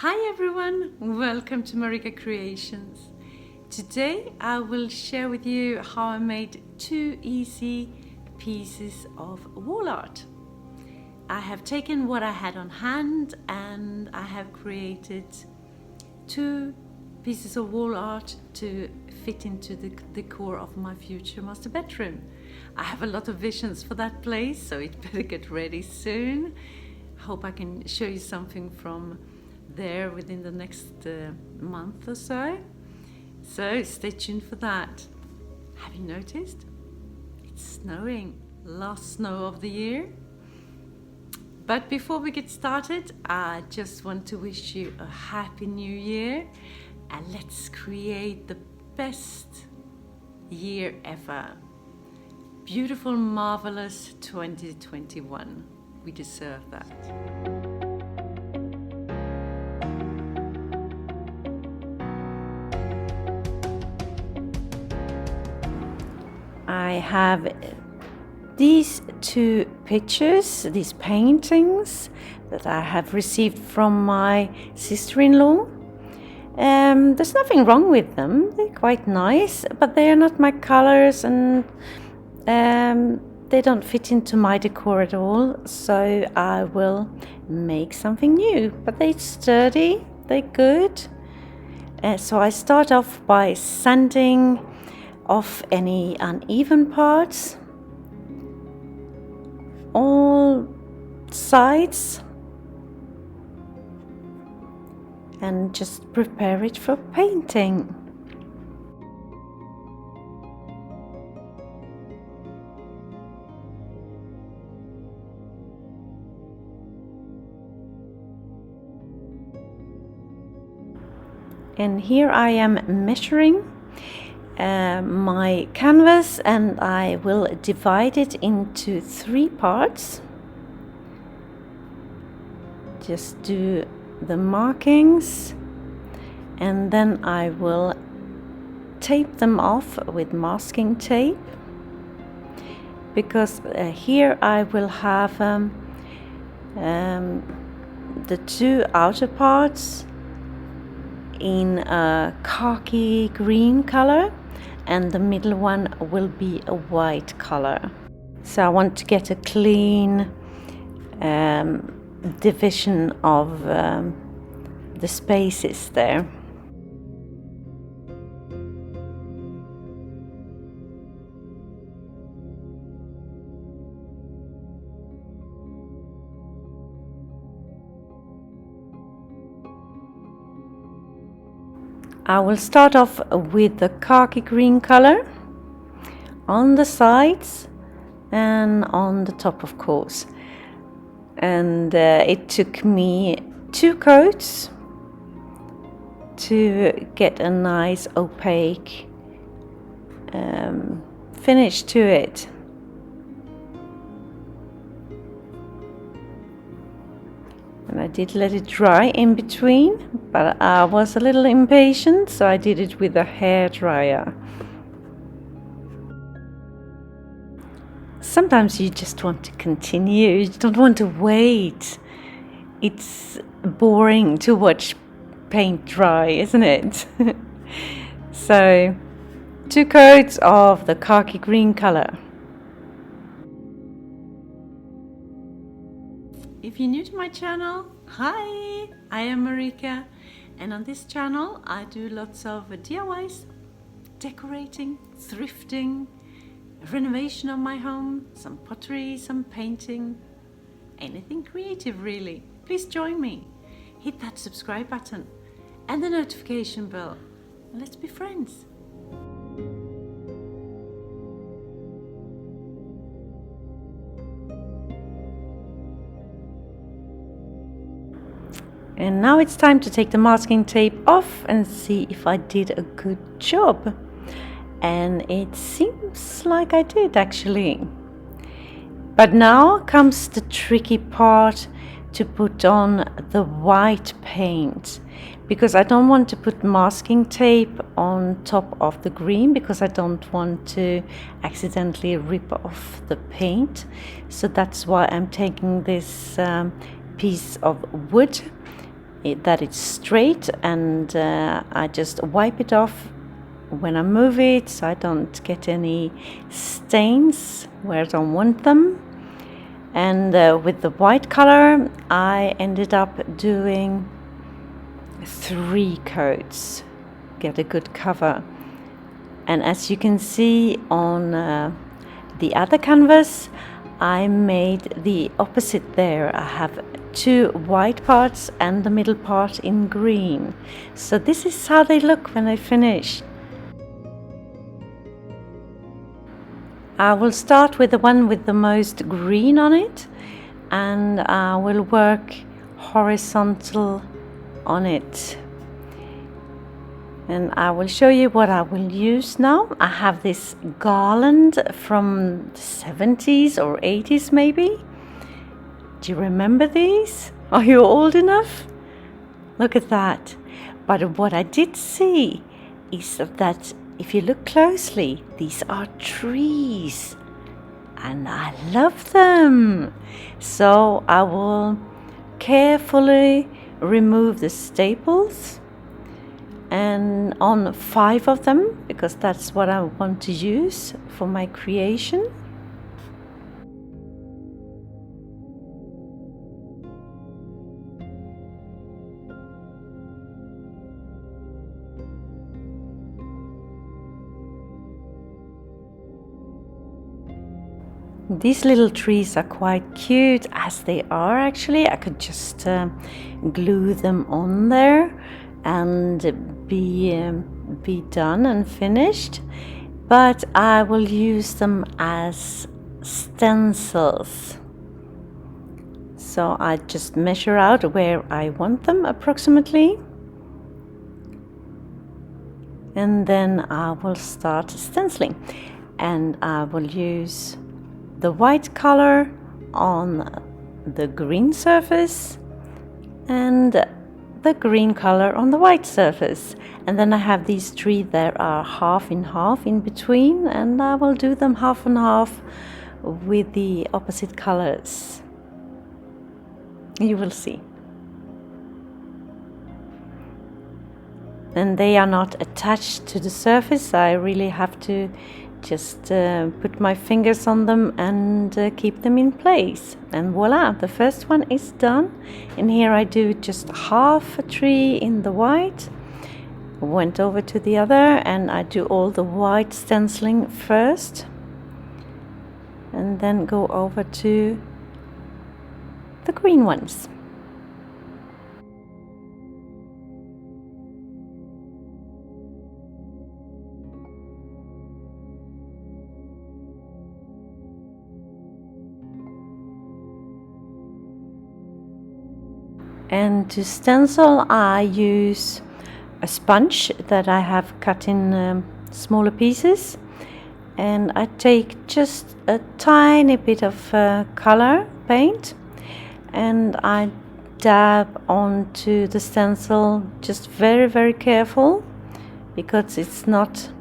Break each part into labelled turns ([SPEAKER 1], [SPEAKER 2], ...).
[SPEAKER 1] Hi everyone, welcome to MarikaCreations. Today I will share with you how I made 2 easy pieces of wall art. I have taken what I had on hand and I have created 2 pieces of wall art to fit into the decor of my future master bedroom. I have a lot of visions for that place, so it better get ready soon. Hope I can show you something from there within the next month or so. So stay tuned for that. Have you noticed? It's snowing. Last snow of the year. But before we get started, I just want to wish you a happy new year and let's create the best year ever. Beautiful, marvelous 2021. We deserve that. I have these 2 pictures, these paintings that I have received from my sister-in-law. There's nothing wrong with them, they're quite nice, but they are not my colors and they don't fit into my decor at all, so I will make something new. But they're sturdy, they're good. So I start off by sanding off any uneven parts, all sides, and just prepare it for painting. And here I am measuring my canvas and I will divide it into 3 parts. Just do the markings and then I will tape them off with masking tape, because here I will have the 2 outer parts in a khaki green color and the middle one will be a white color. So I want to get a clean division of the spaces there. I will start off with the khaki green color on the sides and on the top, of course. And it took me 2 coats to get a nice opaque finish to it. And I did let it dry in between, but I was a little impatient, so I did it with a hairdryer. Sometimes you just want to continue, you don't want to wait. It's boring to watch paint dry, isn't it? So, 2 coats of the khaki green color. If you're new to my channel, hi! I am Marika, and on this channel I do lots of DIYs, decorating, thrifting, renovation of my home, some pottery, some painting, anything creative really. Please join me. Hit that subscribe button and the notification bell. Let's be friends. And now it's time to take the masking tape off and see if I did a good job. And it seems like I did actually. But now comes the tricky part, to put on the white paint, because I don't want to put masking tape on top of the green, because I don't want to accidentally rip off the paint. So that's why I'm taking this piece of wood that it's straight, and I just wipe it off when I move it so I don't get any stains where I don't want them. And with the white color I ended up doing 3 coats, get a good cover. And as you can see on the other canvas, I made the opposite there. I have 2 white parts and the middle part in green. So this is how they look when they finish. I will start with the one with the most green on it, and I will work horizontal on it. And I will show you what I will use now. I have this garland from the 70s or 80s maybe. Do you remember these? Are you old enough? Look at that. But what I did see is that if you look closely, these are trees. And I love them. So I will carefully remove the staples, and on 5 of them, because that's what I want to use for my creation. These little trees are quite cute as they are. Actually, I could just glue them on there and be done and finished, but I will use them as stencils. So I just measure out where I want them approximately, and then I will start stenciling. And I will use the white color on the green surface and the green color on the white surface. And then I have these 3 that are half and half in between, and I will do them half and half with the opposite colors. You will see. And they are not attached to the surface. I really have to just put my fingers on them and keep them in place. And voila, the first one is done. And here I do just half a tree in the white, went over to the other, and I do all the white stenciling first, and then go over to the green ones. And to stencil, I use a sponge that I have cut in smaller pieces, and I take just a tiny bit of color paint, and I dab onto the stencil, just very, very careful, because it's not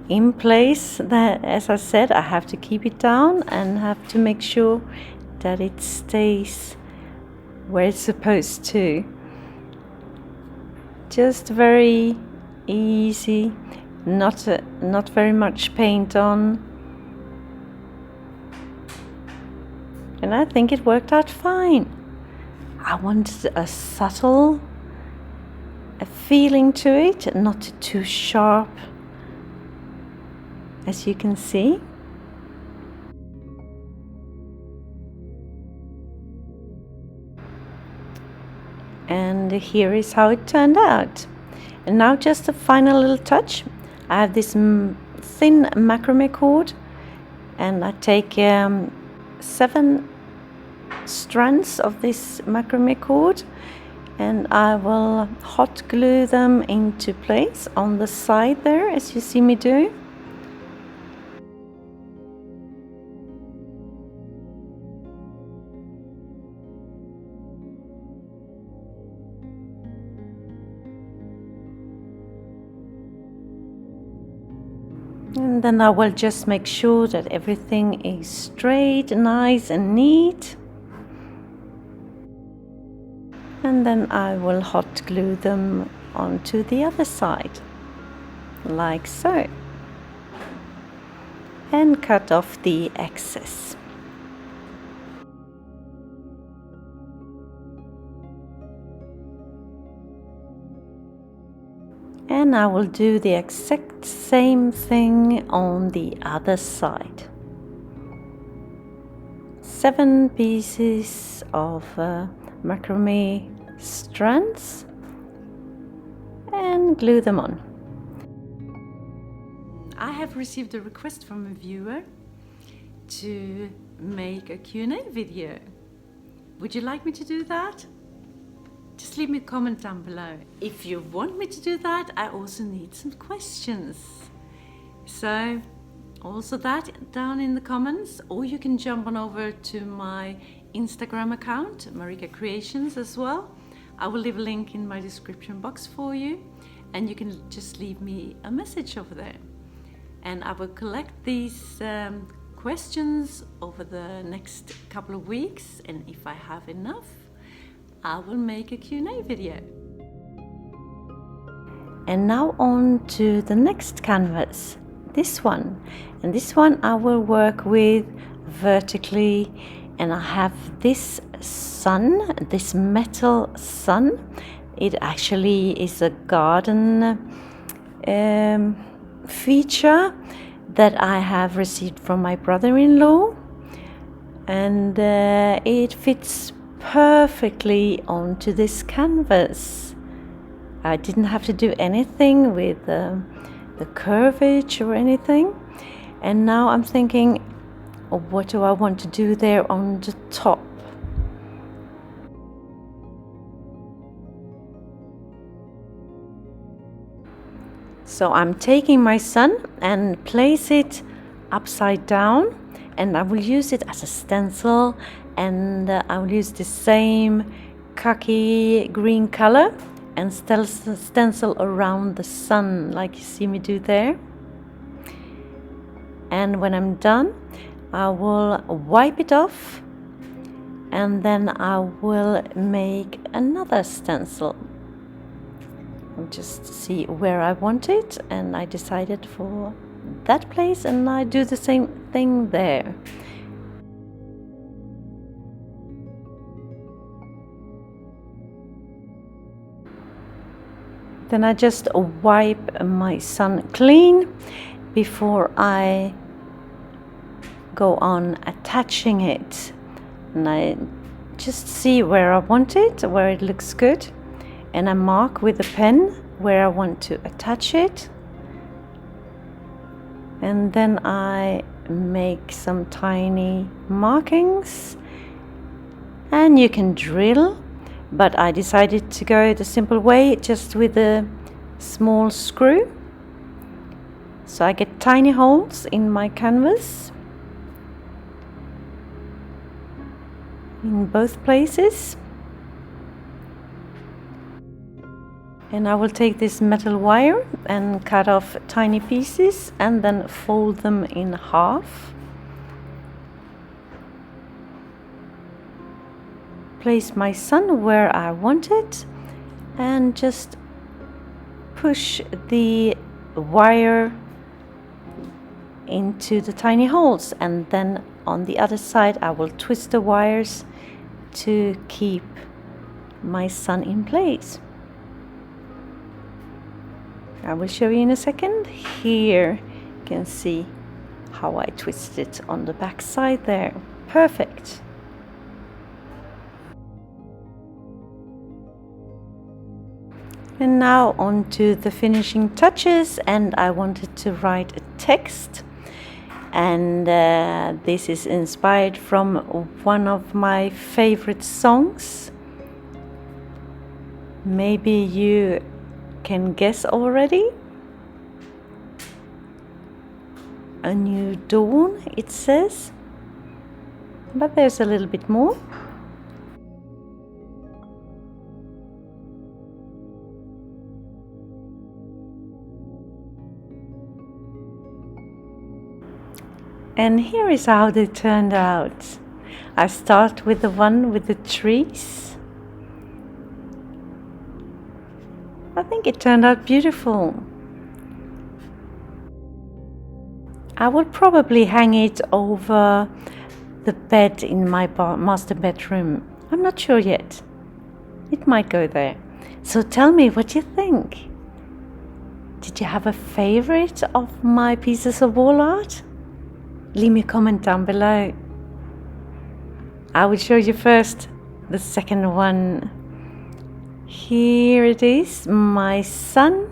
[SPEAKER 1] in place. That, as I said, I have to keep it down and have to make sure that it stays where it's supposed to. Just very easy, not very much paint on, and I think it worked out fine. I wanted a subtle feeling to it, not too sharp, as you can see. And here is how it turned out. And now just a final little touch. I have this thin macrame cord, and I take 7 strands of this macrame cord, and I will hot glue them into place on the side there, as you see me do. And then I will just make sure that everything is straight, nice and neat. And and then I will hot glue them onto the other side, like so, and cut off the excess. And I will do the exact same thing on the other side. 7 pieces of macrame strands and glue them on. I have received a request from a viewer to make a Q&A video. Would you like me to do that? Just leave me a comment down below. If you want me to do that, I also need some questions. So also that down in the comments, or you can jump on over to my Instagram account, MarikaCreations, as well. I will leave a link in my description box for you, and you can just leave me a message over there. And I will collect these questions over the next couple of weeks, and if I have enough, I will make a Q&A video. And now on to the next canvas, this one. And this one I will work with vertically, and I have this sun, this metal sun. It actually is a garden feature that I have received from my brother-in-law, and it fits perfectly onto this canvas. I didn't have to do anything with the curvature or anything, and now I'm thinking, what do I want to do there on the top? So I'm taking my sun and place it upside down, and I will use it as a stencil, and I will use the same khaki green color and stencil around the sun like you see me do there. And when I'm done, I will wipe it off, and then I will make another stencil. I'll just see where I want it, and I decided for that place, and I do the same thing there. Then I just wipe my sun clean before I go on attaching it. And I just see where I want it, where it looks good. And I mark with a pen where I want to attach it. And then I make some tiny markings. And you can drill, but I decided to go the simple way, just with a small screw. So I get tiny holes in my canvas in both places. And I will take this metal wire and cut off tiny pieces and then fold them in half. Place my sun where I want it and just push the wire into the tiny holes, and then on the other side I will twist the wires to keep my sun in place. I will show you in a second. Here you can see how I twist it on the back side there. Perfect. And now on to the finishing touches, and I wanted to write a text, and this is inspired from one of my favorite songs. Maybe you can guess already. A new dawn, it says, but there's a little bit more. And here is how they turned out. I start with the one with the trees, I think it turned out beautiful. I will probably hang it over the bed in my master bedroom. I'm not sure yet. It might go there. So tell me what you think. Did you have a favorite of my pieces of wall art? Leave me a comment down below. I will show you first the second one. Here it is, my son.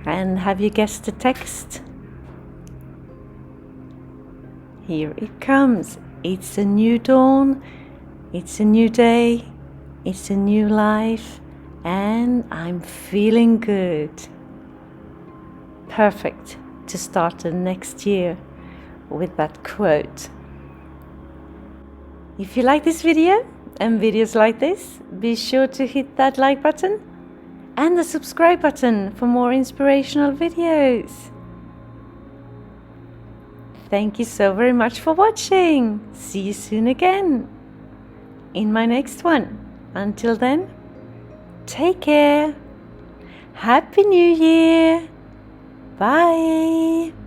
[SPEAKER 1] And have you guessed the text? Here it comes. It's a new dawn, it's a new day, it's a new life, and I'm feeling good. Perfect to start the next year with that quote. If you like this video and videos like this, be sure to hit that like button and the subscribe button for more inspirational videos. Thank you so very much for watching. See you soon again in my next one. Until then, take care. Happy New Year. Bye.